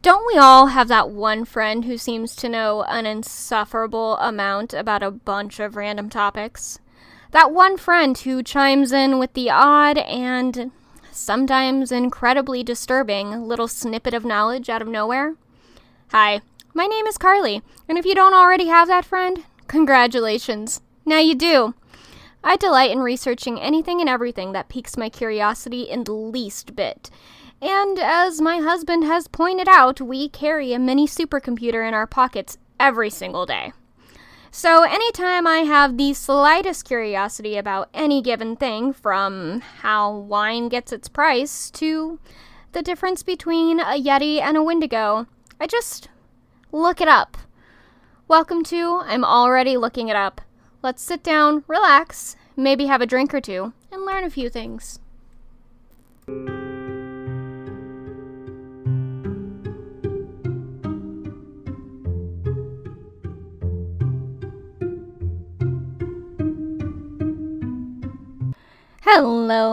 Don't we all have that one friend who seems to know an insufferable amount about a bunch of random topics? That one friend who chimes in with the odd and sometimes incredibly disturbing little snippet of knowledge out of nowhere? Hi, my name is Carly, and if you don't already have that friend, congratulations. Now you do. I delight in researching anything and everything that piques my curiosity in the least bit. And as my husband has pointed out, we carry a mini supercomputer in our pockets every single day. So anytime I have the slightest curiosity about any given thing, from how wine gets its price to the difference between a Yeti and a Wendigo, I just look it up. Welcome to I'm Already Looking It Up. Let's sit down, relax, maybe have a drink or two, and learn a few things.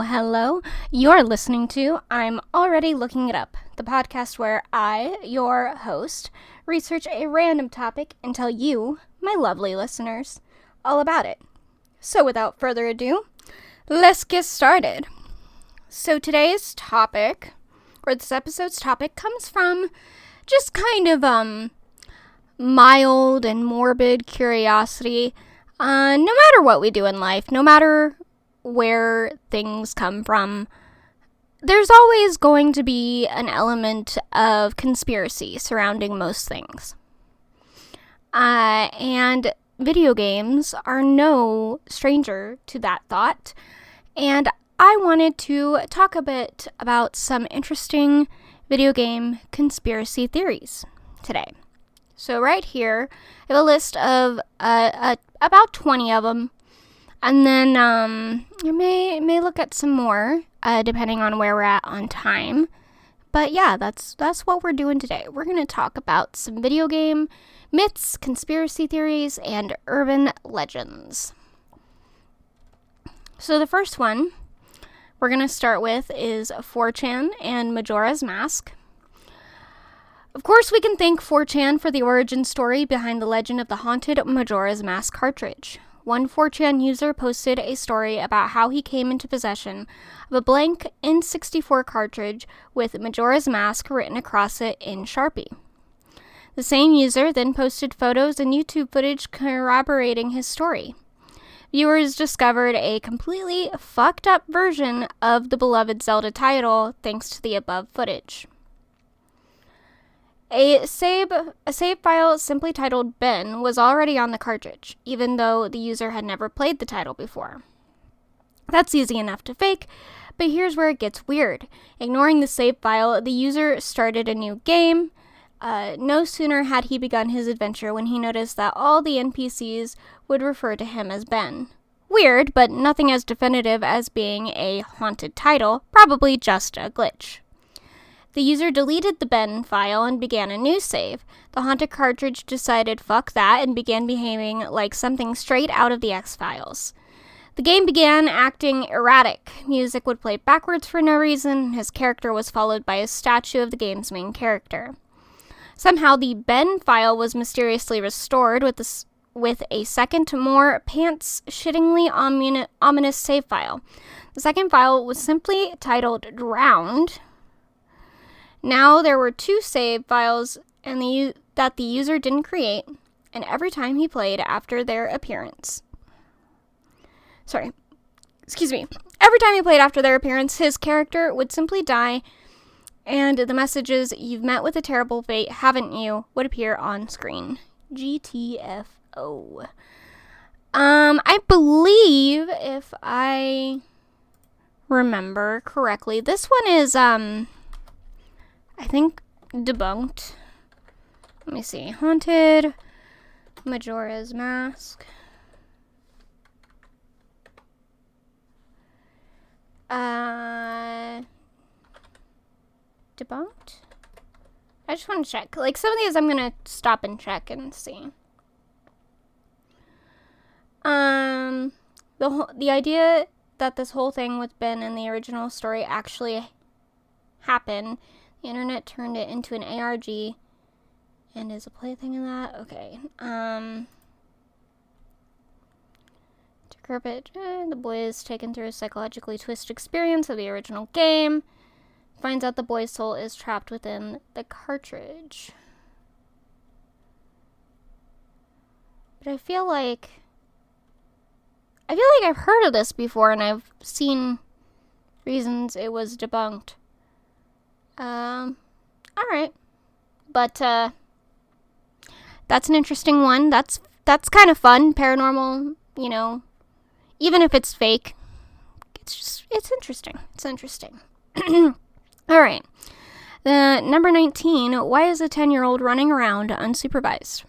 Hello. You're listening to I'm Already Looking It Up, the podcast where I, your host, research a random topic and tell you, my lovely listeners, all about it. So without further ado, let's get started. So today's topic, or this episode's topic, comes from just kind of mild and morbid curiosity. No matter what we do in life, no matter where things come from, there's always going to be an element of conspiracy surrounding most things. And video games are no stranger to that thought. And I wanted to talk a bit about some interesting video game conspiracy theories today. So right here, I have a list of about 20 of them. And then I may look at some more, depending on where we're at on time. But yeah, that's what we're doing today. We're going to talk about some video game myths, conspiracy theories, and urban legends. So the first one we're going to start with is 4chan and Majora's Mask. Of course, we can thank 4chan for the origin story behind the legend of the haunted Majora's Mask cartridge. One 4chan user posted a story about how he came into possession of a blank N64 cartridge with Majora's Mask written across it in Sharpie. The same user then posted photos and YouTube footage corroborating his story. Viewers discovered a completely fucked up version of the beloved Zelda title thanks to the above footage. A save file simply titled Ben was already on the cartridge, even though the user had never played the title before. That's easy enough to fake, but here's where it gets weird. Ignoring the save file, the user started a new game. No sooner had he begun his adventure when he noticed that all the NPCs would refer to him as Ben. Weird, but nothing as definitive as being a haunted title, probably just a glitch. The user deleted the Ben file and began a new save. The haunted cartridge decided fuck that and began behaving like something straight out of the X-Files. The game began acting erratic. Music would play backwards for no reason. His character was followed by a statue of the game's main character. Somehow the Ben file was mysteriously restored with a second, more pants-shittingly ominous save file. The second file was simply titled Drowned. Now there were two save files that the user didn't create, and every time he played after their appearance. Every time he played after their appearance, his character would simply die, and the messages, "You've met with a terrible fate, haven't you?" would appear on screen. GTFO. I believe, if I remember correctly, this one is, I think debunked. Let me see. Haunted Majora's Mask. Debunked? I just want to check. Like, some of these I'm going to stop and check and see. The idea that this whole thing with Ben in the original story actually happened, The internet turned it into an ARG and is a plaything of that. Okay. Decrepit. The boy is taken through a psychologically twisted experience of the original game. Finds out the boy's soul is trapped within the cartridge. But I feel like I've heard of this before, and I've seen reasons it was debunked. Alright. But, that's an interesting one. That's kind of fun. Paranormal, you know, even if it's fake, it's interesting. It's interesting. Alright. Number 19, why is a 10-year-old running around unsupervised?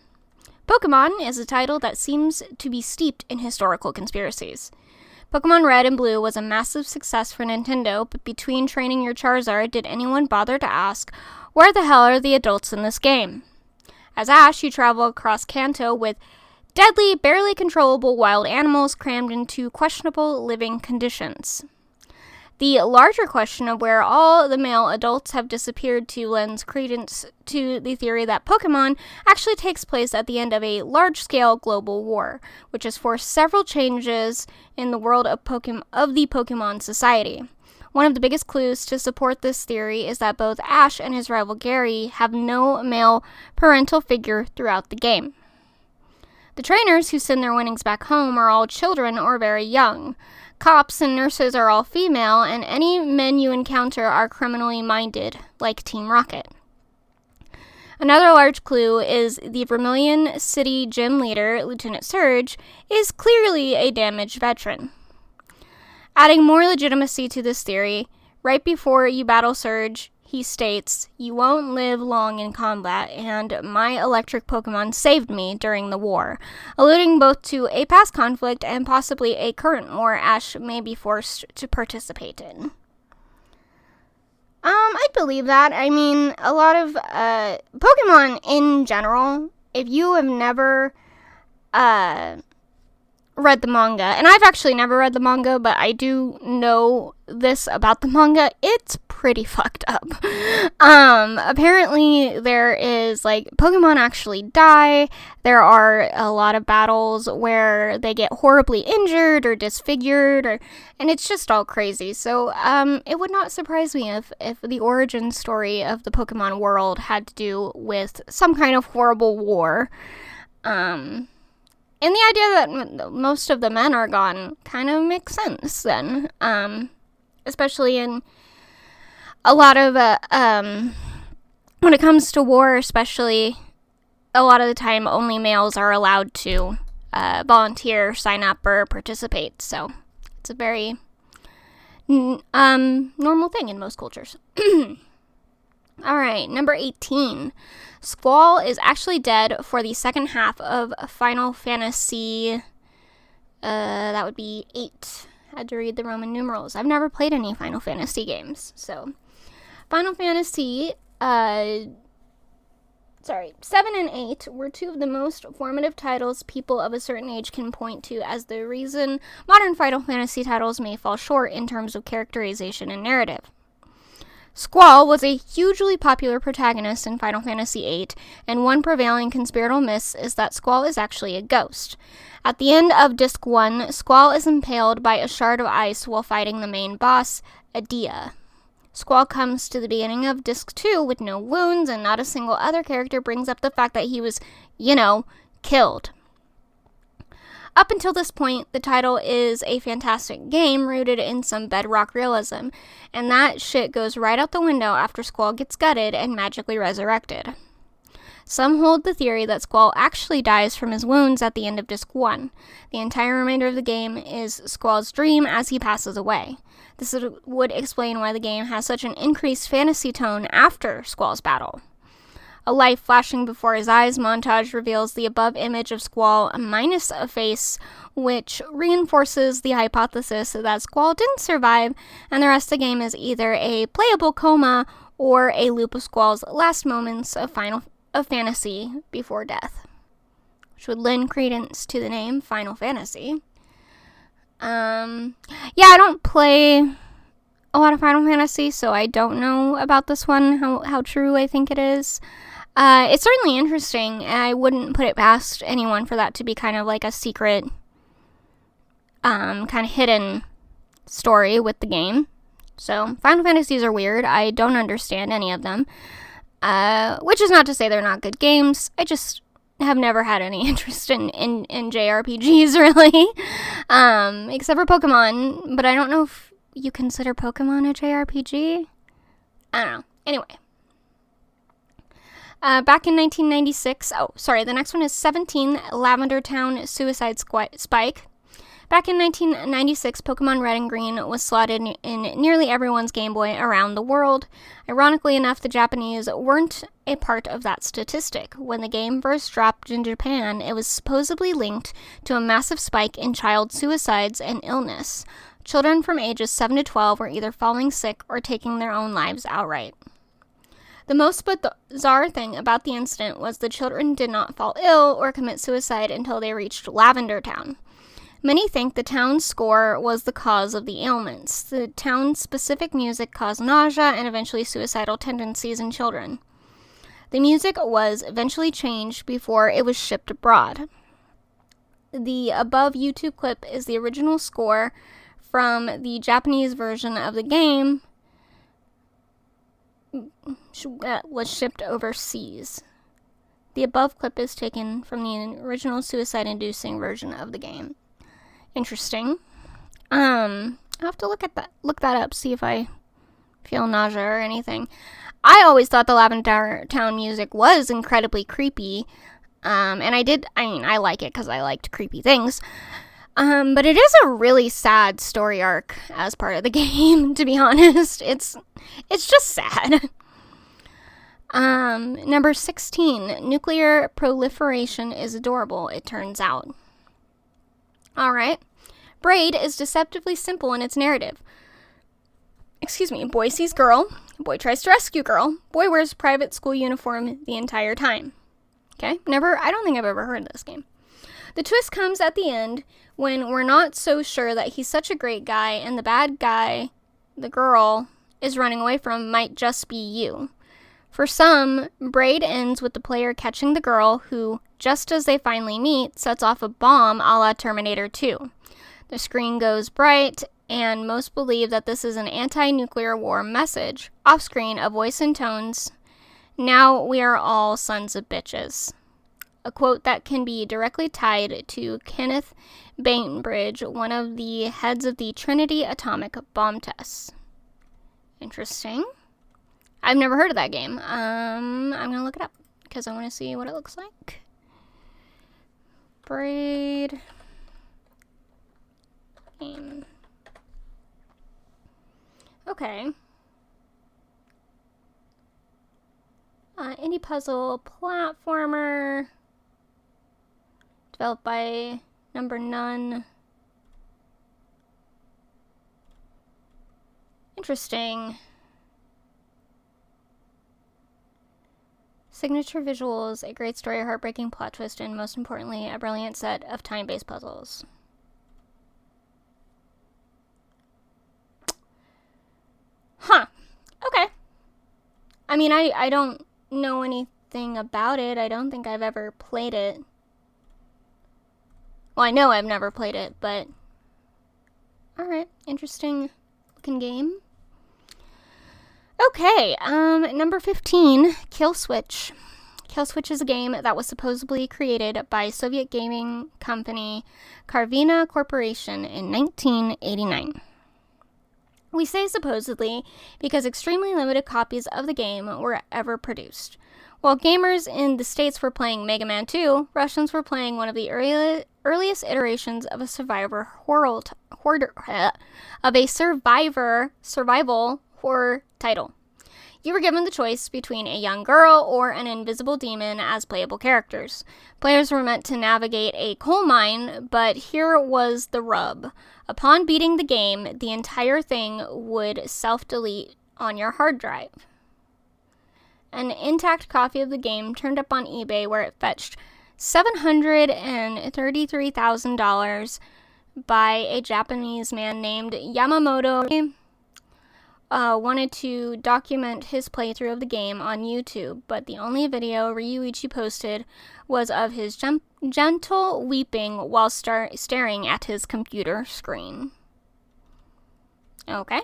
Pokemon is a title that seems to be steeped in historical conspiracies. Pokemon Red and Blue was a massive success for Nintendo, but between training your Charizard, did anyone bother to ask, where the hell are the adults in this game? As Ash, you travel across Kanto with deadly, barely controllable wild animals crammed into questionable living conditions. The larger question of where all the male adults have disappeared to lends credence to the theory that Pokemon actually takes place at the end of a large-scale global war, which has forced several changes in the world of the Pokemon society. One of the biggest clues to support this theory is that both Ash and his rival Gary have no male parental figure throughout the game. The trainers who send their winnings back home are all children or very young. Cops and nurses are all female, and any men you encounter are criminally minded, like Team Rocket. Another large clue is the Vermilion City gym leader, Lieutenant Surge, is clearly a damaged veteran. Adding more legitimacy to this theory, right before you battle Surge, he states, "You won't live long in combat, and my electric Pokemon saved me during the war," alluding both to a past conflict and possibly a current war Ash may be forced to participate in. I believe that. I mean, a lot of Pokemon in general, if you have never read the manga, and I've actually never read the manga, but I do know this about the manga, it's pretty fucked up. Apparently there is, like, Pokemon actually die. There are a lot of battles where they get horribly injured or disfigured, and it's just all crazy. So, it would not surprise me if the origin story of the Pokemon world had to do with some kind of horrible war. And the idea that most of the men are gone kind of makes sense then. Especially in a lot of, when it comes to war especially, a lot of the time only males are allowed to volunteer, sign up, or participate. So it's a very normal thing in most cultures. Alright, number 18. Squall is actually dead for the second half of Final Fantasy, that would be 8. Had to read the Roman numerals. I've never played any Final Fantasy games, so. Final Fantasy, 7 and 8 were two of the most formative titles people of a certain age can point to as the reason modern Final Fantasy titles may fall short in terms of characterization and narrative. Squall was a hugely popular protagonist in Final Fantasy VIII, and one prevailing conspiratorial myth is that Squall is actually a ghost. At the end of Disc 1, Squall is impaled by a shard of ice while fighting the main boss, Edea. Squall comes to the beginning of Disc 2 with no wounds, and not a single other character brings up the fact that he was, killed. Up until this point, the title is a fantastic game rooted in some bedrock realism, and that shit goes right out the window after Squall gets gutted and magically resurrected. Some hold the theory that Squall actually dies from his wounds at the end of Disc 1. The entire remainder of the game is Squall's dream as he passes away. This would explain why the game has such an increased fantasy tone after Squall's battle. A life flashing before his eyes montage reveals the above image of Squall minus a face, which reinforces the hypothesis that Squall didn't survive, and the rest of the game is either a playable coma or a loop of Squall's last moments of fantasy before death, which would lend credence to the name Final Fantasy. I don't play a lot of Final Fantasy, so I don't know about this one, how true I think it is. It's certainly interesting, and I wouldn't put it past anyone for that to be kind of like a secret, kind of hidden story with the game. So, Final Fantasies are weird. I don't understand any of them. Which is not to say they're not good games. I just have never had any interest in JRPGs, really. Except for Pokemon. But I don't know if you consider Pokemon a JRPG? I don't know. Anyway. Back in 1996, the next one is 17, Lavender Town Suicide Spike. Back in 1996, Pokemon Red and Green was slotted in nearly everyone's Game Boy around the world. Ironically enough, the Japanese weren't a part of that statistic. When the game first dropped in Japan, it was supposedly linked to a massive spike in child suicides and illness. Children from ages 7 to 12 were either falling sick or taking their own lives outright. The most bizarre thing about the incident was the children did not fall ill or commit suicide until they reached Lavender Town. Many think the town's score was the cause of the ailments. The town's specific music caused nausea and eventually suicidal tendencies in children. The music was eventually changed before it was shipped abroad. The above YouTube clip is the original score from the Japanese version of the game, was shipped overseas. The above clip is taken from the original suicide-inducing version of the game. Interesting. I'll have to look that up, see if I feel nausea or anything. I always thought the Lavender Town music was incredibly creepy, and I like it because I liked creepy things. But it is a really sad story arc as part of the game, to be honest. It's just sad. Number 16, nuclear proliferation is adorable, it turns out. Alright. Braid is deceptively simple in its narrative. Boy sees girl, boy tries to rescue girl, boy wears private school uniform the entire time. Okay? I don't think I've ever heard of this game. The twist comes at the end when we're not so sure that he's such a great guy and the bad guy, the girl, is running away from might just be you. For some, Braid ends with the player catching the girl who, just as they finally meet, sets off a bomb a la Terminator 2. The screen goes bright, and most believe that this is an anti-nuclear war message. Off-screen, a voice intones, "Now we are all sons of bitches." A quote that can be directly tied to Kenneth Bainbridge, one of the heads of the Trinity atomic bomb tests. Interesting. I've never heard of that game. I'm gonna look it up because I want to see what it looks like. Braid game. Okay. Indie puzzle platformer. Developed by Number None. Interesting. Signature visuals, a great story, a heartbreaking plot twist, and most importantly, a brilliant set of time-based puzzles. Huh. Okay. I mean, I don't know anything about it. I don't think I've ever played it. Well, I know I've never played it, but... Alright, interesting looking game. Okay, number 15, Kill Switch. Kill Switch is a game that was supposedly created by Soviet gaming company Karvina Corporation in 1989. We say supposedly because extremely limited copies of the game were ever produced. While gamers in the States were playing Mega Man 2, Russians were playing one of the earliest iterations of a survival horror title. You were given the choice between a young girl or an invisible demon as playable characters. Players were meant to navigate a coal mine, but here was the rub. Upon beating the game, the entire thing would self-delete on your hard drive. An intact copy of the game turned up on eBay where it fetched $733,000 by a Japanese man named Yamamoto. wanted to document his playthrough of the game on YouTube, but the only video Ryuichi posted was of his gentle weeping while staring at his computer screen. Okay,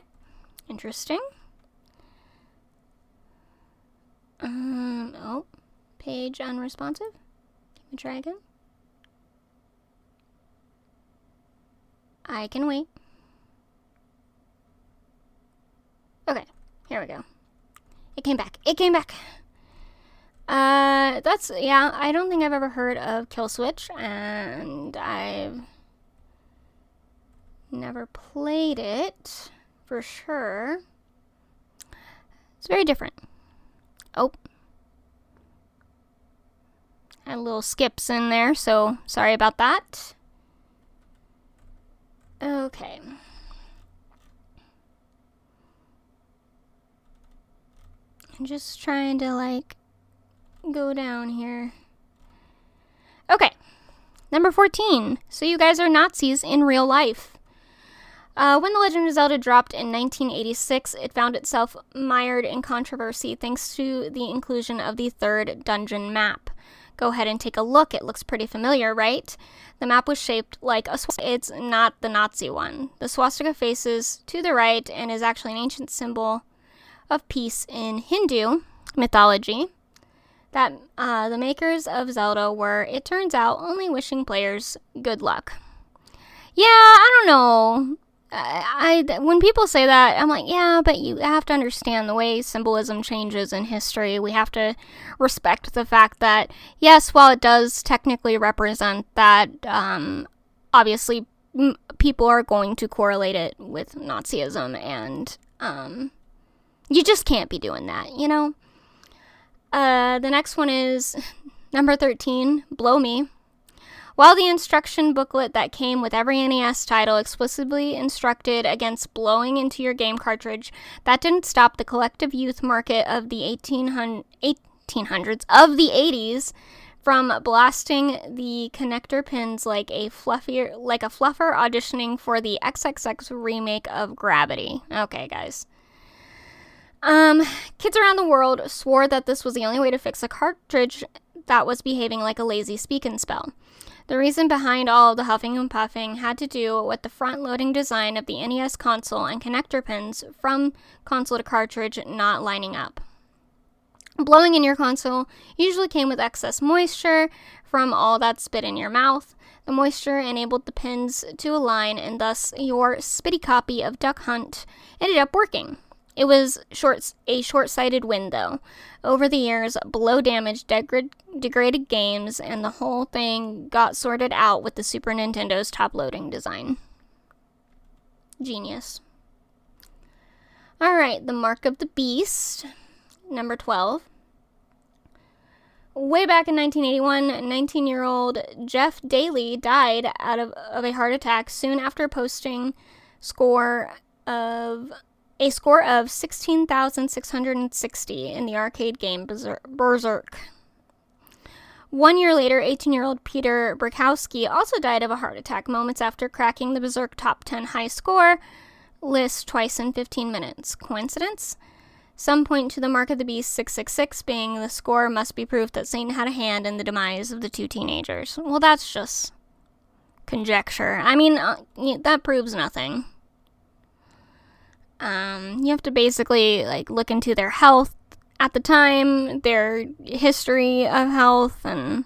interesting. Oh, page unresponsive. Can we try again? I can wait. Okay, here we go. It came back. I don't think I've ever heard of Kill Switch, and I've never played it, for sure. It's very different. Oh. Had little skips in there, so sorry about that. Okay. I'm just trying to, go down here. Okay. Number 14. So you guys are Nazis in real life. When The Legend of Zelda dropped in 1986, it found itself mired in controversy thanks to the inclusion of the third dungeon map. Go ahead and take a look. It looks pretty familiar, right? The map was shaped like a swastika. It's not the Nazi one. The swastika faces to the right and is actually an ancient symbol of peace in Hindu mythology that the makers of Zelda were, it turns out, only wishing players good luck. Yeah, I don't know. When people say that, I'm like, yeah, but you have to understand the way symbolism changes in history. We have to respect the fact that, yes, while it does technically represent that, obviously people are going to correlate it with Nazism, and you just can't be doing that, you know? The next one is number 13, Blow Me. While the instruction booklet that came with every NES title explicitly instructed against blowing into your game cartridge, that didn't stop the collective youth market of the 1800s, of the 80s, from blasting the connector pins like a fluffer auditioning for the XXX remake of Gravity. Okay, guys. Kids around the world swore that this was the only way to fix a cartridge that was behaving like a lazy speak and spell. The reason behind all of the huffing and puffing had to do with the front-loading design of the NES console and connector pins from console to cartridge not lining up. Blowing in your console usually came with excess moisture from all that spit in your mouth. The moisture enabled the pins to align, and thus your spitty copy of Duck Hunt ended up working. It was a short-sighted win, though. Over the years, blow damaged degraded games, and the whole thing got sorted out with the Super Nintendo's top-loading design. Genius. Alright, The Mark of the Beast, number 12. Way back in 1981, 19-year-old Jeff Daly died of a heart attack soon after posting a score of 16,660 in the arcade game Berserk. 1 year later, 18-year-old Peter Brzezowski also died of a heart attack moments after cracking the Berserk top 10 high score list twice in 15 minutes. Coincidence? Some point to the Mark of the Beast 666 being the score must be proof that Satan had a hand in the demise of the two teenagers. Well, that's just conjecture. I mean, that proves nothing. You have to basically, look into their health at the time, their history of health, and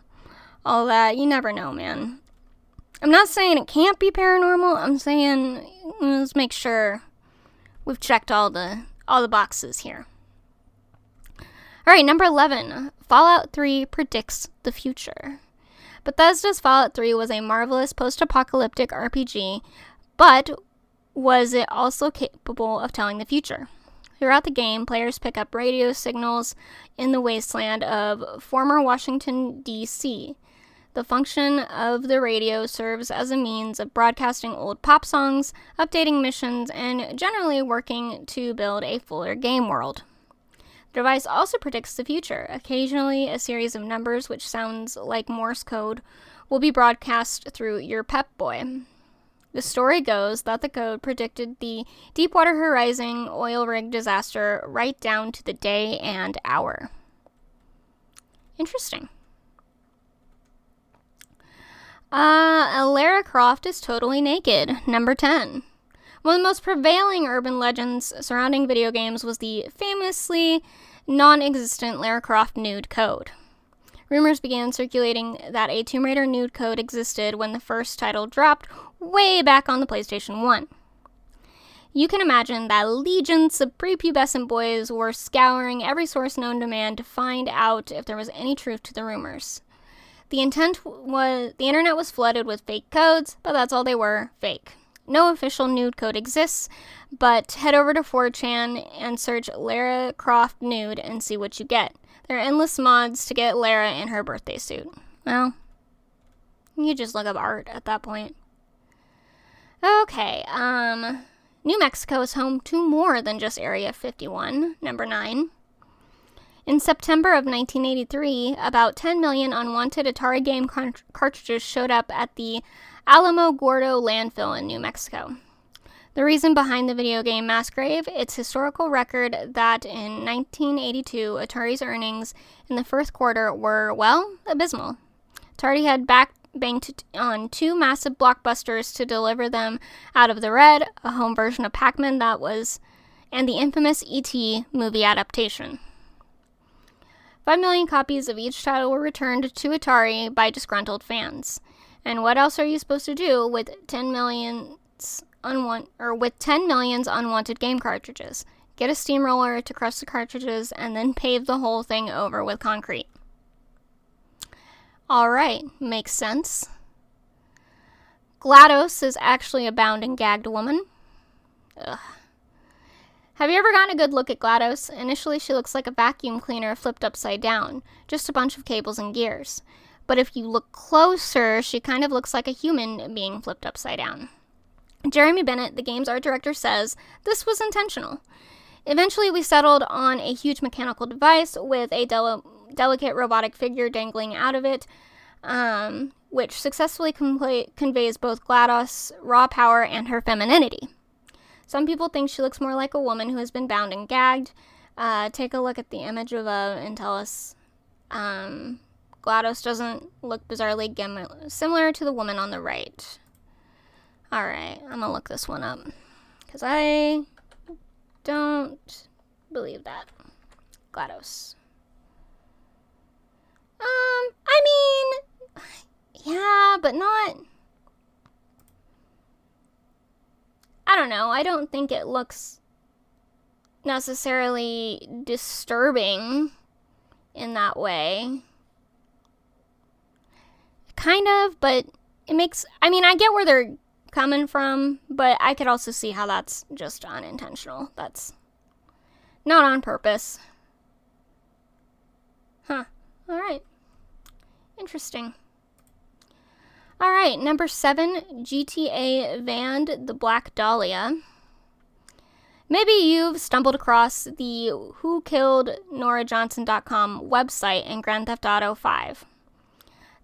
all that. You never know, man. I'm not saying it can't be paranormal. I'm saying let's make sure we've checked all the boxes here. Alright, number 11. Fallout 3 predicts the future. Bethesda's Fallout 3 was a marvelous post-apocalyptic RPG, but was it also capable of telling the future? Throughout the game, players pick up radio signals in the wasteland of former Washington, D.C. The function of the radio serves as a means of broadcasting old pop songs, updating missions, and generally working to build a fuller game world. The device also predicts the future. Occasionally, a series of numbers, which sounds like Morse code, will be broadcast through your Pep Boy. The story goes that the code predicted the Deepwater Horizon oil rig disaster right down to the day and hour. Interesting. Lara Croft is totally naked. Number 10. One of the most prevailing urban legends surrounding video games was the famously non-existent Lara Croft nude code. Rumors began circulating that a Tomb Raider nude code existed when the first title dropped way back on the PlayStation 1. You can imagine that legions of prepubescent boys were scouring every source known to man to find out if there was any truth to the rumors. The internet was flooded with fake codes, but that's all they were, fake. No official nude code exists, but head over to 4chan and search Lara Croft nude and see what you get. There are endless mods to get Lara in her birthday suit. Well, you just look up art at that point. Okay, New Mexico is home to more than just Area 51, number 9. In September of 1983, about 10 million unwanted Atari game cartridges showed up at the Alamo Gordo landfill in New Mexico. The reason behind the video game mass grave, its historical record that in 1982, Atari's earnings in the first quarter were, well, abysmal. Atari had banked on 2 massive blockbusters to deliver them out of the red, a home version of Pac-Man and the infamous E.T. movie adaptation. 5 million copies of each title were returned to Atari by disgruntled fans. And what else are you supposed to do with 10 millions unwanted game cartridges? Get a steamroller to crush the cartridges and then pave the whole thing over with concrete. Alright, makes sense. GLaDOS is actually a bound and gagged woman. Ugh. Have you ever gotten a good look at GLaDOS? Initially, she looks like a vacuum cleaner flipped upside down, just a bunch of cables and gears. But if you look closer, she kind of looks like a human being flipped upside down. Jeremy Bennett, the game's art director, says this was intentional. Eventually, we settled on a huge mechanical device with a delicate robotic figure dangling out of it, which successfully conveys both GLaDOS' raw power and her femininity. Some people think she looks more like a woman who has been bound and gagged. Take a look at the image of and tell us. GLaDOS doesn't look bizarrely similar to the woman on the right. Alright, I'm gonna look this one up, because I don't believe that. GLaDOS. I mean, yeah, but not... I don't know, I don't think it looks necessarily disturbing in that way. Kind of, but it makes... I mean, I get where they're coming from, but I could also see how that's just unintentional. That's not on purpose. Huh. Alright. Interesting. Alright, number 7, GTA Vand the Black Dahlia. Maybe you've stumbled across the WhoKilledNoraJohnson.com website in Grand Theft Auto 5.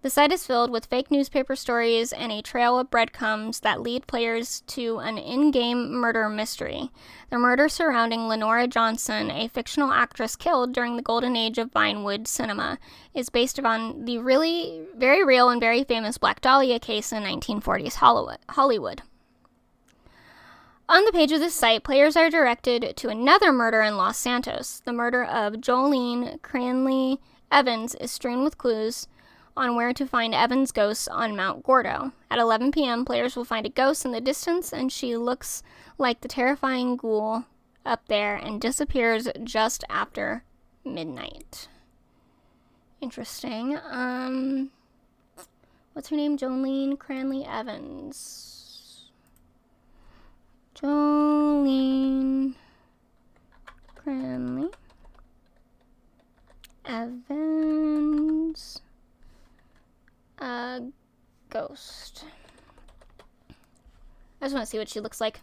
The site is filled with fake newspaper stories and a trail of breadcrumbs that lead players to an in-game murder mystery. The murder surrounding Lenora Johnson, a fictional actress killed during the golden age of Vinewood cinema, is based upon the really very real and very famous Black Dahlia case in 1940s Hollywood. On the page of this site, players are directed to another murder in Los Santos. The murder of Jolene Cranley Evans is strewn with clues on where to find Evans' ghost on Mount Gordo. At 11 p.m., players will find a ghost in the distance, and she looks like the terrifying ghoul up there and disappears just after midnight. Interesting. What's her name? Jolene Cranley Evans. Jolene Cranley Evans. Ghost. I just want to see what she looks like.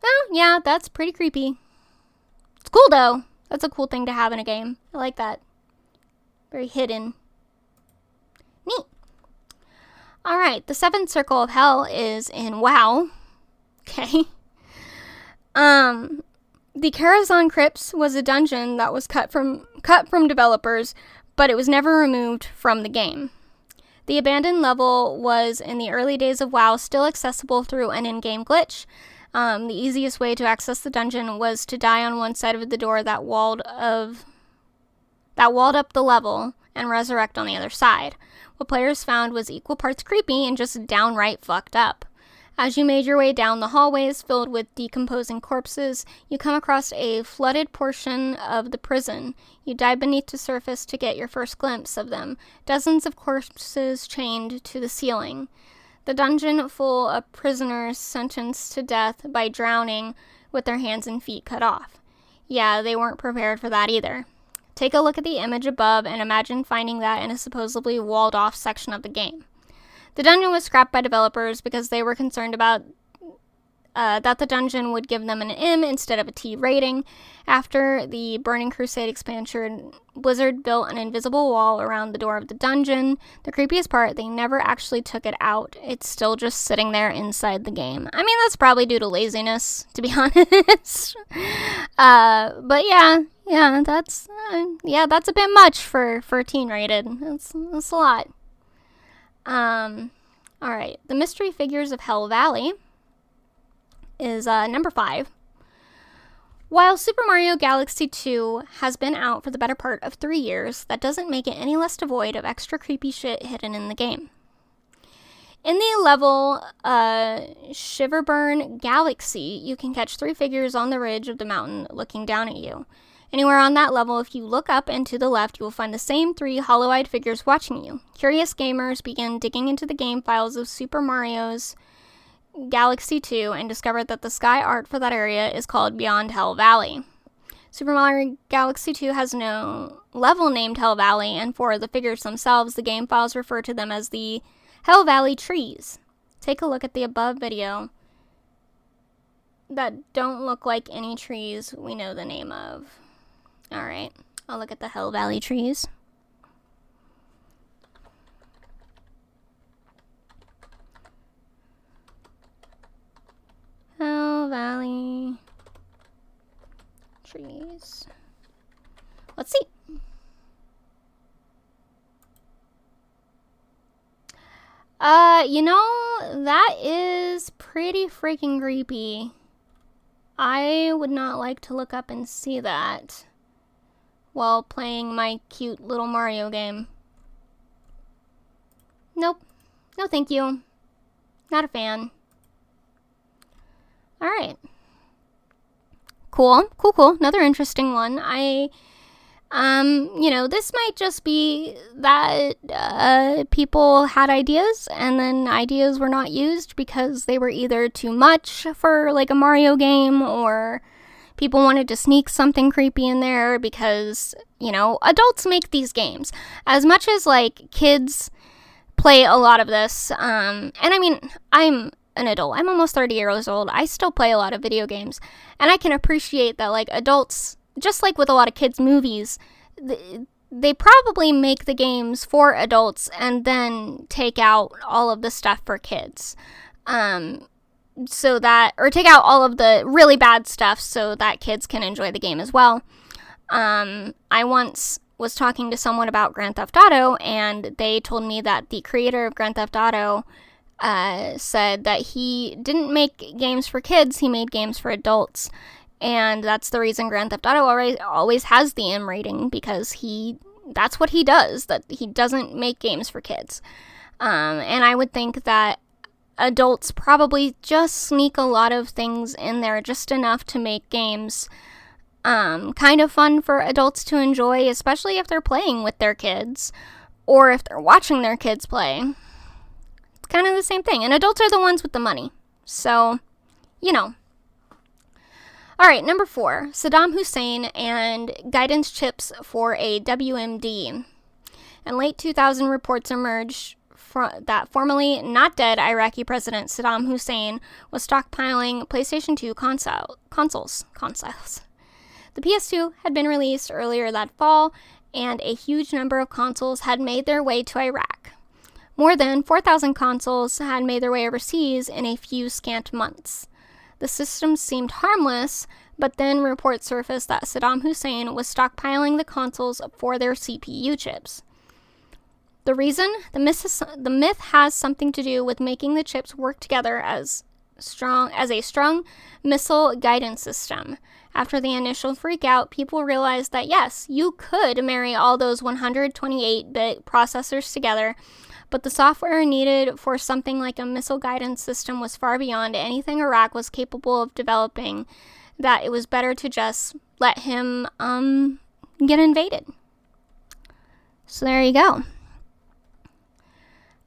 Oh, yeah, that's pretty creepy. It's cool, though. That's a cool thing to have in a game. I like that. Very hidden. Neat. Alright, the seventh circle of hell is in WoW. Okay. The Karazhan Crypts was a dungeon that was cut from developers, but it was never removed from the game. The abandoned level was, in the early days of WoW, still accessible through an in-game glitch. The easiest way to access the dungeon was to die on one side of the door that walled up the level and resurrect on the other side. What players found was equal parts creepy and just downright fucked up. As you made your way down the hallways filled with decomposing corpses, you come across a flooded portion of the prison. You dive beneath the surface to get your first glimpse of them, dozens of corpses chained to the ceiling. The dungeon full of prisoners sentenced to death by drowning with their hands and feet cut off. Yeah, they weren't prepared for that either. Take a look at the image above and imagine finding that in a supposedly walled-off section of the game. The dungeon was scrapped by developers because they were concerned about that the dungeon would give them an M instead of a T rating. After the Burning Crusade expansion, Blizzard built an invisible wall around the door of the dungeon. The creepiest part, they never actually took it out. It's still just sitting there inside the game. I mean, that's probably due to laziness, to be honest. But yeah, that's a bit much for teen rated. That's a lot. Alright, the Mystery Figures of Hell Valley is number 5. While Super Mario Galaxy 2 has been out for the better part of 3 years, that doesn't make it any less devoid of extra creepy shit hidden in the game. In the level Shiverburn Galaxy, you can catch 3 figures on the ridge of the mountain looking down at you. Anywhere on that level, if you look up and to the left, you will find the same 3 hollow-eyed figures watching you. Curious gamers began digging into the game files of Super Mario's Galaxy 2 and discovered that the sky art for that area is called Beyond Hell Valley. Super Mario Galaxy 2 has no level named Hell Valley, and for the figures themselves, the game files refer to them as the Hell Valley trees. Take a look at the above video that don't look like any trees we know the name of. Alright, I'll look at the Hell Valley trees. Hell Valley trees. Let's see. That is pretty freaking creepy. I would not like to look up and see that while playing my cute little Mario game. Nope. No thank you. Not a fan. Alright. Cool. Another interesting one. This might just be that people had ideas and then ideas were not used because they were either too much for like a Mario game, or people wanted to sneak something creepy in there because, adults make these games. As much as like kids play a lot of this, and I mean, I'm an adult. I'm almost 30 years old. I still play a lot of video games, and I can appreciate that like adults, just like with a lot of kids' movies, they probably make the games for adults and then take out all of the stuff for kids. Or take out all of the really bad stuff so that kids can enjoy the game as well. I once was talking to someone about Grand Theft Auto, and they told me that the creator of Grand Theft Auto said that he didn't make games for kids, he made games for adults. And that's the reason Grand Theft Auto always has the M rating, because that's what he does, that he doesn't make games for kids. And I would think that adults probably just sneak a lot of things in there, just enough to make games kind of fun for adults to enjoy, especially if they're playing with their kids, or if they're watching their kids play. It's kind of the same thing. And adults are the ones with the money. So, Alright, number 4, Saddam Hussein and guidance chips for a WMD. In late 2000, reports emerged that formerly not dead Iraqi President Saddam Hussein was stockpiling PlayStation 2 consoles. The PS2 had been released earlier that fall, and a huge number of consoles had made their way to Iraq. More than 4,000 consoles had made their way overseas in a few scant months. The system seemed harmless, but then reports surfaced that Saddam Hussein was stockpiling the consoles for their CPU chips. The reason? The myth has something to do with making the chips work together as a strong missile guidance system. After the initial freak out, people realized that yes, you could marry all those 128-bit processors together, but the software needed for something like a missile guidance system was far beyond anything Iraq was capable of developing, that it was better to just let him get invaded. So there you go.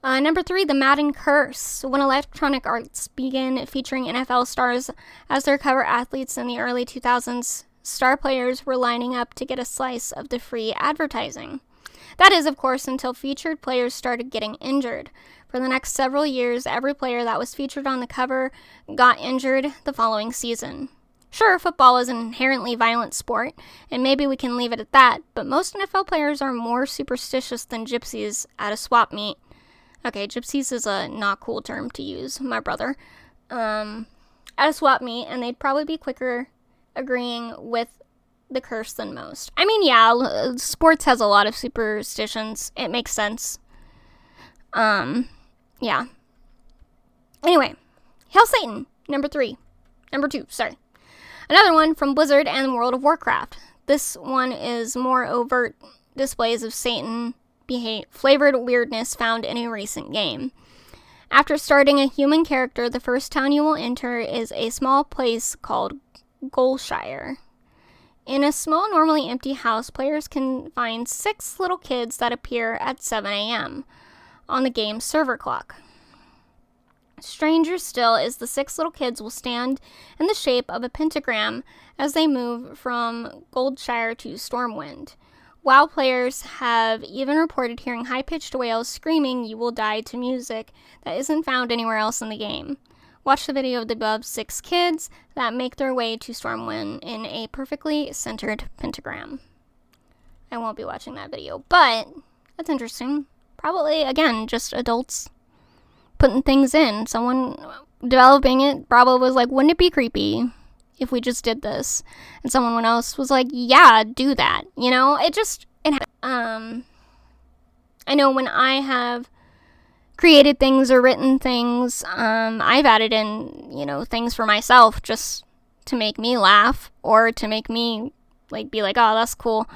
Number 3, the Madden curse. When Electronic Arts began featuring NFL stars as their cover athletes in the early 2000s, star players were lining up to get a slice of the free advertising. That is, of course, until featured players started getting injured. For the next several years, every player that was featured on the cover got injured the following season. Sure, football is an inherently violent sport, and maybe we can leave it at that, but most NFL players are more superstitious than gypsies at a swap meet. Okay, gypsies is a not cool term to use, my brother. At a swap meet, and they'd probably be quicker agreeing with the curse than most. I mean, yeah, sports has a lot of superstitions. It makes sense. Yeah. Anyway, Hail Satan, number 2, sorry. Another one from Blizzard and World of Warcraft. This one is more overt displays of Satan flavored weirdness found in a recent game. After starting a human character, the first town you will enter is a small place called Golshire. In a small, normally empty house, players can find 6 little kids that appear at 7 a.m. on the game's server clock. Stranger still is the 6 little kids will stand in the shape of a pentagram as they move from Goldshire to Stormwind. WoW players have even reported hearing high-pitched wails screaming "you will die" to music that isn't found anywhere else in the game. Watch the video of the above 6 kids that make their way to Stormwind in a perfectly centered pentagram. I won't be watching that video, but that's interesting. Probably, again, just adults putting things in. Someone developing it probably was like, wouldn't it be creepy if we just did this? And someone else was like, yeah, do that. You know, I know when I have created things or written things, I've added in, things for myself just to make me laugh or to make me be like, oh, that's cool.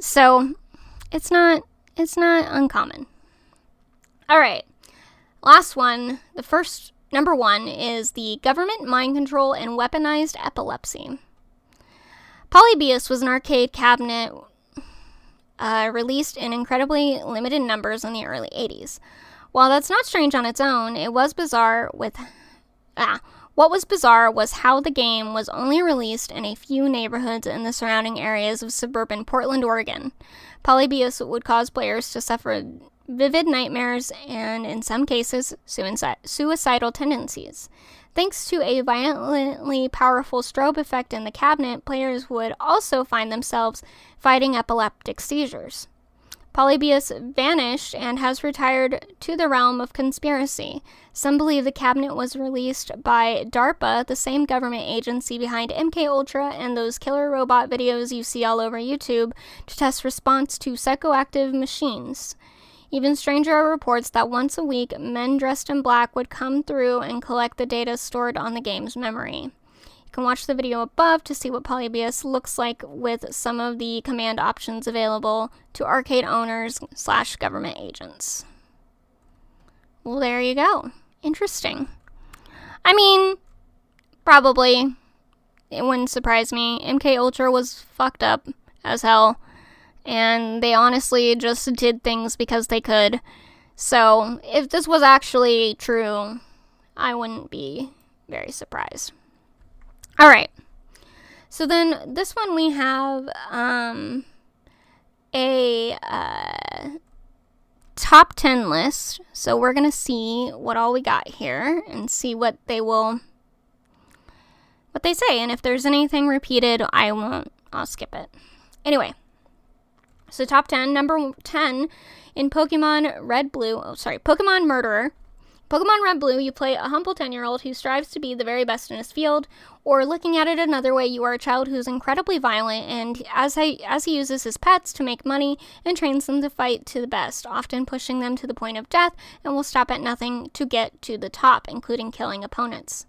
So it's not uncommon. All right. Last one, number 1 is the government mind control and weaponized epilepsy. Polybius was an arcade cabinet released in incredibly limited numbers in the early 80s. While that's not strange on its own, what was bizarre was how the game was only released in a few neighborhoods in the surrounding areas of suburban Portland, Oregon. Polybius would cause players to suffer vivid nightmares and, in some cases, suicidal tendencies. Thanks to a violently powerful strobe effect in the cabinet, players would also find themselves fighting epileptic seizures. Polybius vanished and has retired to the realm of conspiracy. Some believe the cabinet was released by DARPA, the same government agency behind MKUltra and those killer robot videos you see all over YouTube, to test response to psychoactive machines. Even stranger are reports that once a week, men dressed in black would come through and collect the data stored on the game's memory. You can watch the video above to see what Polybius looks like with some of the command options available to arcade owners / government agents. Well, there you go. Interesting. I mean, probably it wouldn't surprise me. MKUltra was fucked up as hell, and they honestly just did things because they could. So, if this was actually true, I wouldn't be very surprised. Alright, so then this one we have a top 10 list. So we're going to see what all we got here and see what they say. And if there's anything repeated, I'll skip it. Anyway, So top 10, number 10 in Pokemon Murderer. Pokemon Red Blue, you play a humble 10-year-old who strives to be the very best in his field, or looking at it another way, you are a child who's incredibly violent, and as he uses his pets to make money and trains them to fight to the best, often pushing them to the point of death, and will stop at nothing to get to the top, including killing opponents.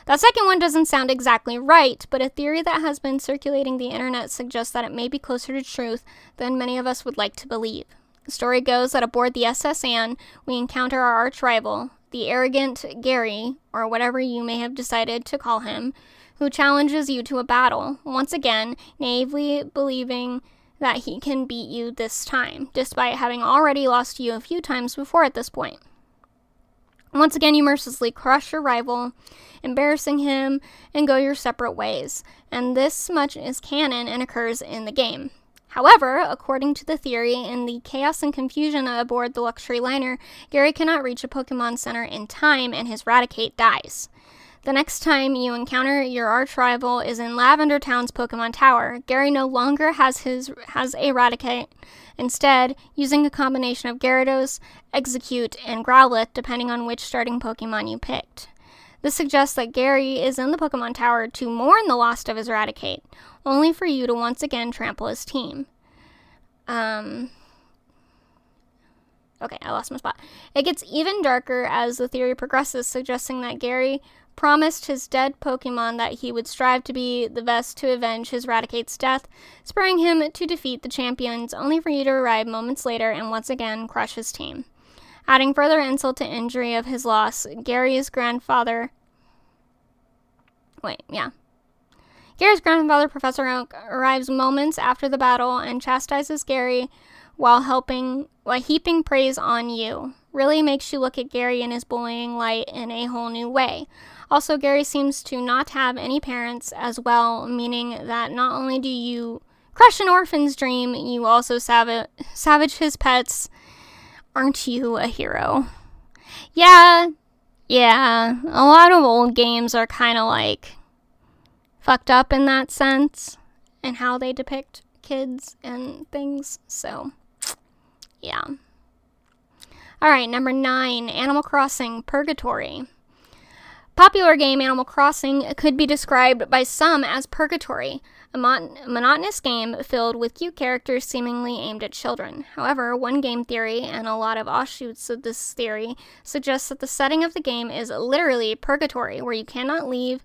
That second one doesn't sound exactly right, but a theory that has been circulating the internet suggests that it may be closer to truth than many of us would like to believe. The story goes that aboard the SS Anne, we encounter our arch-rival, the arrogant Gary, or whatever you may have decided to call him, who challenges you to a battle, once again, naively believing that he can beat you this time, despite having already lost you a few times before at this point. Once again, you mercilessly crush your rival, embarrassing him, and go your separate ways, and this much is canon and occurs in the game. However, according to the theory, in the chaos and confusion aboard the luxury liner, Gary cannot reach a Pokemon Center in time and his Raticate dies. The next time you encounter your arch-rival is in Lavender Town's Pokemon Tower. Gary no longer has a Raticate. Instead, using a combination of Gyarados, Execute, and Growlithe, depending on which starting Pokemon you picked. This suggests that Gary is in the Pokemon Tower to mourn the loss of his Raticate, only for you to once again trample his team. Okay, I lost my spot. It gets even darker as the theory progresses, suggesting that Gary promised his dead Pokemon that he would strive to be the best to avenge his Raticate's death, spurring him to defeat the champions, only for you to arrive moments later and once again crush his team. Adding further insult to injury of his loss, Gary's grandfather, Professor Oak, arrives moments after the battle and chastises Gary while heaping praise on you. Really makes you look at Gary in his bullying light in a whole new way. Also, Gary seems to not have any parents as well, meaning that not only do you crush an orphan's dream, you also savage his pets. Aren't you a hero? Yeah. A lot of old games are kind of like fucked up in that sense and how they depict kids and things. So, yeah. Alright, number 9, Animal Crossing Purgatory. Popular game Animal Crossing could be described by some as purgatory, a monotonous game filled with cute characters seemingly aimed at children. However, one game theory, and a lot of offshoots of this theory, suggests that the setting of the game is literally purgatory, where you cannot leave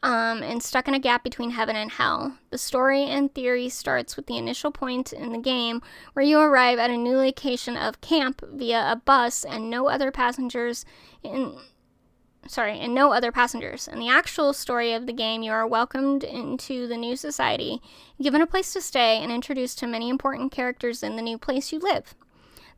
and stuck in a gap between heaven and hell. The story and theory starts with the initial point in the game where you arrive at a new location of camp via a bus and no other passengers. In the actual story of the game, you are welcomed into the new society, given a place to stay, and introduced to many important characters in the new place you live.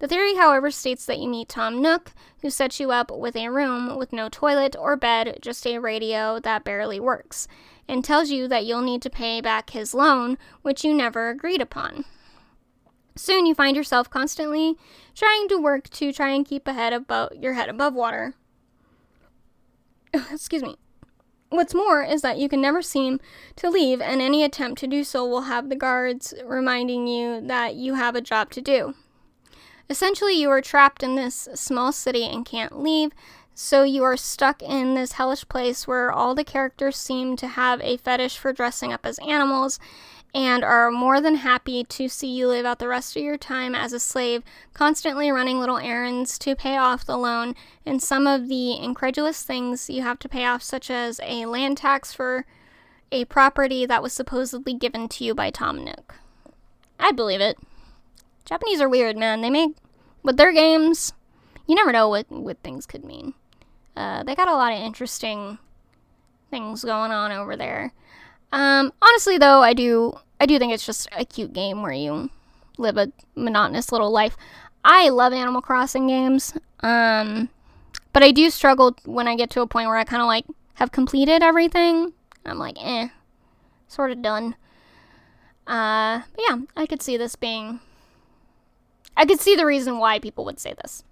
The theory, however, states that you meet Tom Nook, who sets you up with a room with no toilet or bed, just a radio that barely works, and tells you that you'll need to pay back his loan, which you never agreed upon. Soon you find yourself constantly trying to work to try and keep your head above water. Excuse me. What's more is that you can never seem to leave, and any attempt to do so will have the guards reminding you that you have a job to do. Essentially, you are trapped in this small city and can't leave, so you are stuck in this hellish place where all the characters seem to have a fetish for dressing up as animals and are more than happy to see you live out the rest of your time as a slave, constantly running little errands to pay off the loan and some of the incredulous things you have to pay off, such as a land tax for a property that was supposedly given to you by Tom Nook. I believe it. Japanese are weird, man. They make, with their games, you never know what things could mean. They got a lot of interesting things going on over there. Honestly, though, I do think it's just a cute game where you live a monotonous little life. I love Animal Crossing games, but I do struggle when I get to a point where I kind of like have completed everything. I'm like, sort of done. But yeah, I could see the reason why people would say this.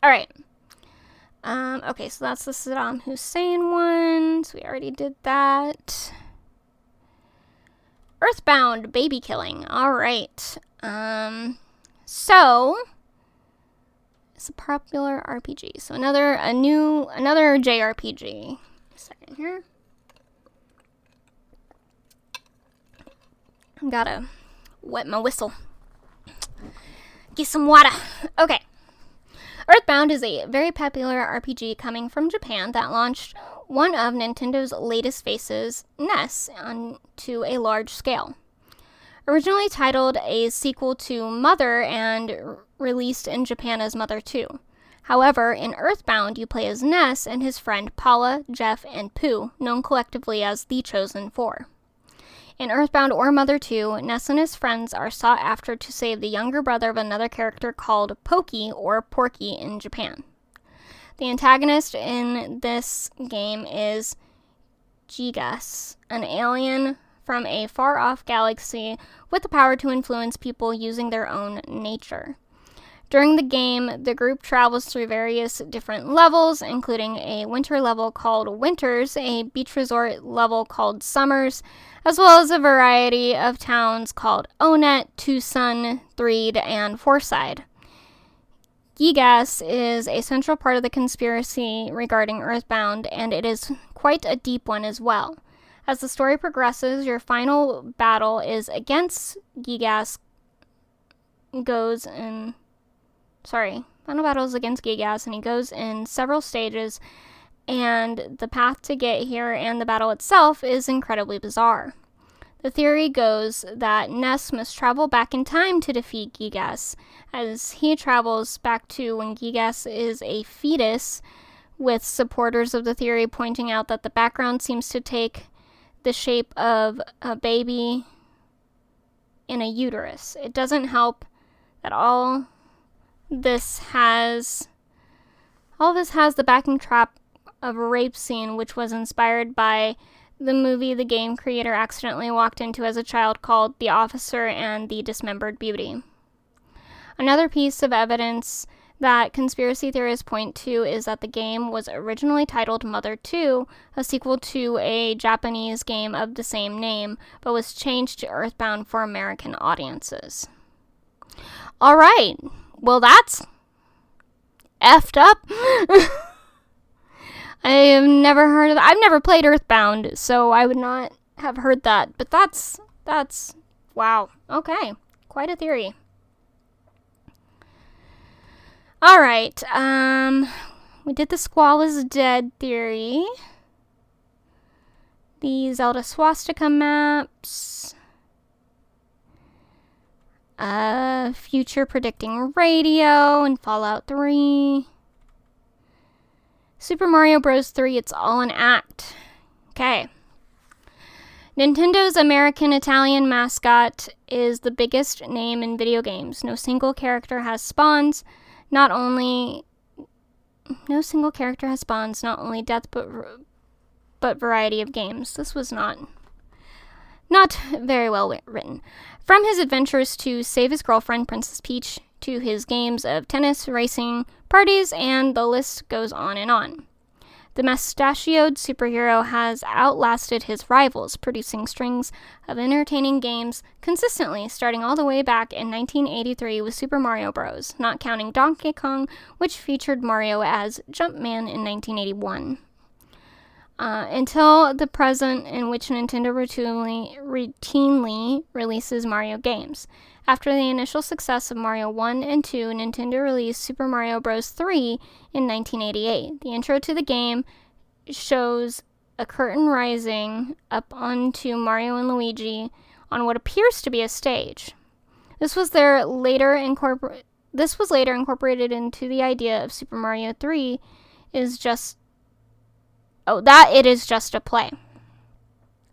Alright. Okay, so that's the Saddam Hussein one. So we already did that. Earthbound baby killing. All right. So it's a popular RPG. So another JRPG. A second here. Gotta wet my whistle. Get some water. Okay. Earthbound is a very popular RPG coming from Japan that launched one of Nintendo's latest phases, NES, onto a large scale. Originally titled a sequel to Mother and released in Japan as Mother 2. However, in Earthbound, you play as Ness and his friend Paula, Jeff, and Pooh, known collectively as the Chosen Four. In Earthbound or Mother 2, Ness and his friends are sought after to save the younger brother of another character called Pokey or Porky in Japan. The antagonist in this game is Gigas, an alien from a far-off galaxy with the power to influence people using their own nature. During the game, the group travels through various different levels, including a winter level called Winters, a beach resort level called Summers, as well as a variety of towns called Onet, Tucson, Threed, and Forside. Gigas is a central part of the conspiracy regarding Earthbound, and it is quite a deep one as well. As the story progresses, your final battle is against Gigas final battle is against Gigas, and he goes in several stages, and the path to get here and the battle itself is incredibly bizarre. The theory goes that Ness must travel back in time to defeat Gigas, as he travels back to when Gigas is a fetus, with supporters of the theory pointing out that the background seems to take the shape of a baby in a uterus. It doesn't help that all this has the backing track of a rape scene, which was inspired by the movie the game creator accidentally walked into as a child called The Officer and the Dismembered Beauty. Another piece of evidence that conspiracy theorists point to is that the game was originally titled Mother 2, a sequel to a Japanese game of the same name, but was changed to Earthbound for American audiences. Alright, well that's effed up. I've never played Earthbound, so I would not have heard that, but that's, wow, okay, quite a theory. Alright, we did the Squall is Dead theory. The Zelda swastika maps. Future predicting radio and Fallout 3. Super Mario Bros. 3, it's all an act. Okay. Nintendo's American-Italian mascot is the biggest name in video games. No single character has spawns. Not only death, but variety of games. This was not very well written. From his adventures to save his girlfriend, Princess Peach, to his games of tennis, racing, parties, and the list goes on and on. The mustachioed superhero has outlasted his rivals, producing strings of entertaining games consistently, starting all the way back in 1983 with Super Mario Bros., not counting Donkey Kong, which featured Mario as Jumpman in 1981. Until the present, in which Nintendo routinely releases Mario games. After the initial success of Mario 1 and 2, Nintendo released Super Mario Bros. 3 in 1988. The intro to the game shows a curtain rising up onto Mario and Luigi on what appears to be a stage. This was later incorporated into the idea of Super Mario 3 it is just a play,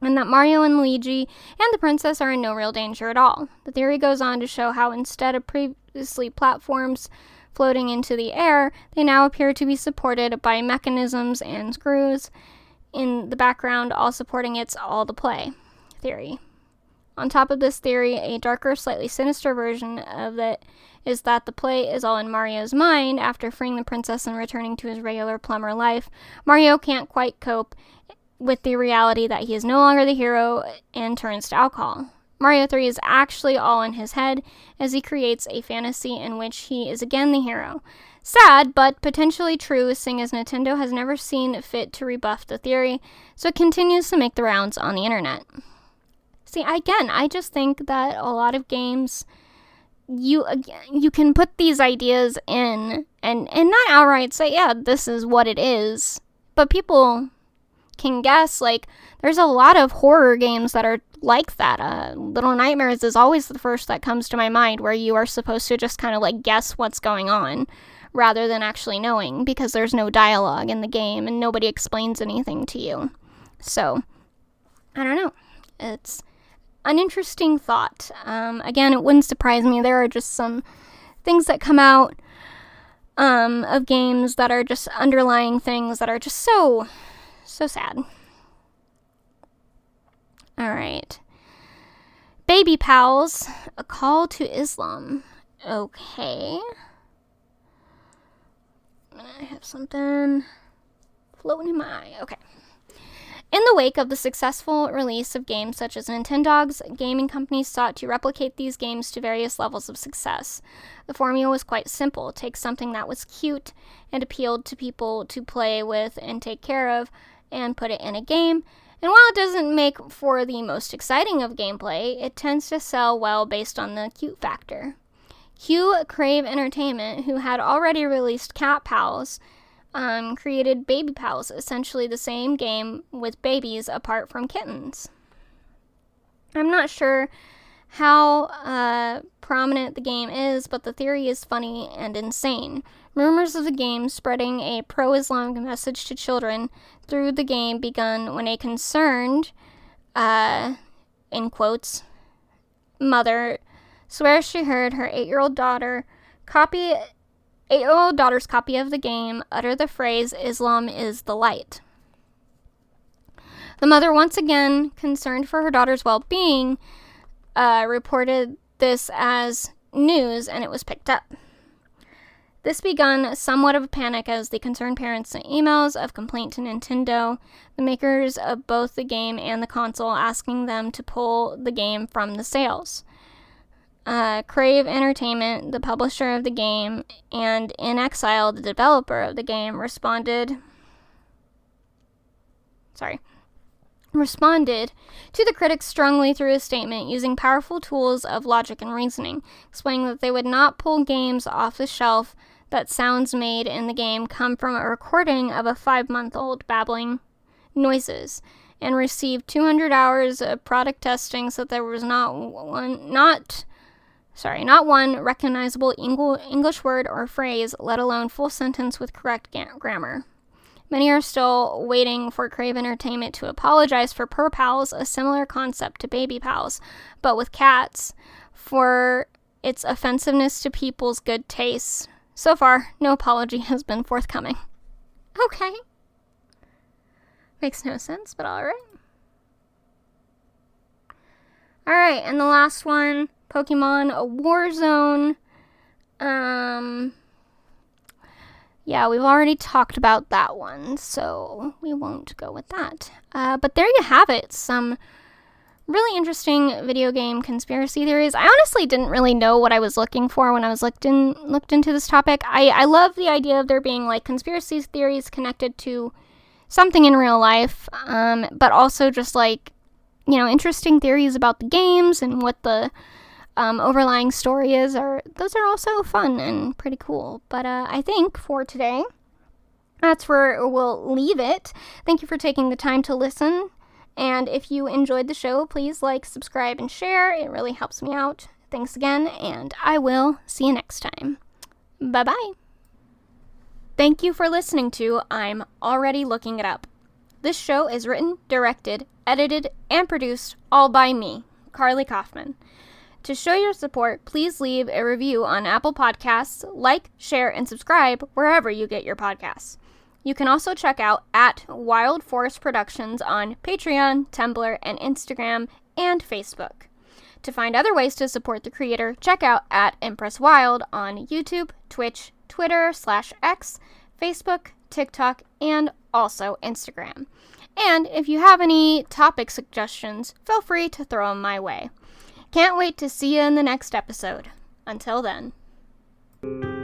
and that Mario and Luigi and the princess are in no real danger at all. The theory goes on to show how instead of previously platforms floating into the air, they now appear to be supported by mechanisms and screws in the background, all supporting its all the play theory. On top of this theory, a darker, slightly sinister version of it is that the play is all in Mario's mind. After freeing the princess and returning to his regular plumber life, Mario can't quite cope with the reality that he is no longer the hero and turns to alcohol. Mario 3 is actually all in his head as he creates a fantasy in which he is again the hero. Sad, but potentially true, seeing as Nintendo has never seen fit to rebuff the theory, so it continues to make the rounds on the internet. See, again, I just think that a lot of games, you can put these ideas in and not outright say, yeah, this is what it is, but people can guess. Like, there's a lot of horror games that are like that. Little Nightmares is always the first that comes to my mind, where you are supposed to just kind of like guess what's going on rather than actually knowing, because there's no dialogue in the game and nobody explains anything to you. So, I don't know. It's an interesting thought. Again, it wouldn't surprise me. There are just some things that come out of games that are just underlying things that are just so sad. Alright. Baby Pals, a call to Islam. Okay. I have something floating in my eye. Okay. In the wake of the successful release of games such as Nintendogs, gaming companies sought to replicate these games to various levels of success. The formula was quite simple. Take something that was cute and appealed to people to play with and take care of, and put it in a game. And while it doesn't make for the most exciting of gameplay, it tends to sell well based on the cute factor. Crave Entertainment, who had already released Cat Pals, created Baby Pals, essentially the same game with babies apart from kittens. I'm not sure how prominent the game is, but the theory is funny and insane. Rumors of the game spreading a pro-Islamic message to children through the game begun when a concerned, in quotes, mother swears she heard her 8-year-old daughter's copy of the game utter the phrase, "Islam is the light." The mother, once again concerned for her daughter's well-being, reported this as news, and it was picked up. This begun somewhat of a panic as the concerned parents sent emails of complaint to Nintendo, the makers of both the game and the console, asking them to pull the game from the sales. Crave Entertainment, the publisher of the game, and In Exile, the developer of the game, responded to the critics strongly through a statement using powerful tools of logic and reasoning, explaining that they would not pull games off the shelf that sounds made in the game come from a recording of a 5-month-old babbling noises, and received 200 hours of product testing so that there was not one recognizable English word or phrase, let alone full sentence with correct grammar. Many are still waiting for Crave Entertainment to apologize for Purr Pals, a similar concept to Baby Pals, but with cats, for its offensiveness to people's good taste. So far, no apology has been forthcoming. Okay. Makes no sense, but alright. Alright, and the last one, Pokemon Warzone. Yeah, we've already talked about that one, so we won't go with that. But there you have it, some really interesting video game conspiracy theories. I honestly didn't really know what I was looking for when I was looked into this topic. I love the idea of there being like conspiracy theories connected to something in real life, but also just like, interesting theories about the games and what the overlying story is. Those are also fun and pretty cool. But I think for today, that's where we'll leave it. Thank you for taking the time to listen. And if you enjoyed the show, please like, subscribe, and share. It really helps me out. Thanks again, and I will see you next time. Bye-bye. Thank you for listening to I'm Already Looking It Up. This show is written, directed, edited, and produced all by me, Carly Kaufman. To show your support, please leave a review on Apple Podcasts, like, share, and subscribe wherever you get your podcasts. You can also check out at Wild Forest Productions on Patreon, Tumblr, and Instagram, and Facebook. To find other ways to support the creator, check out at Empress Wild on YouTube, Twitch, Twitter /X, Facebook, TikTok, and also Instagram. And if you have any topic suggestions, feel free to throw them my way. Can't wait to see you in the next episode. Until then.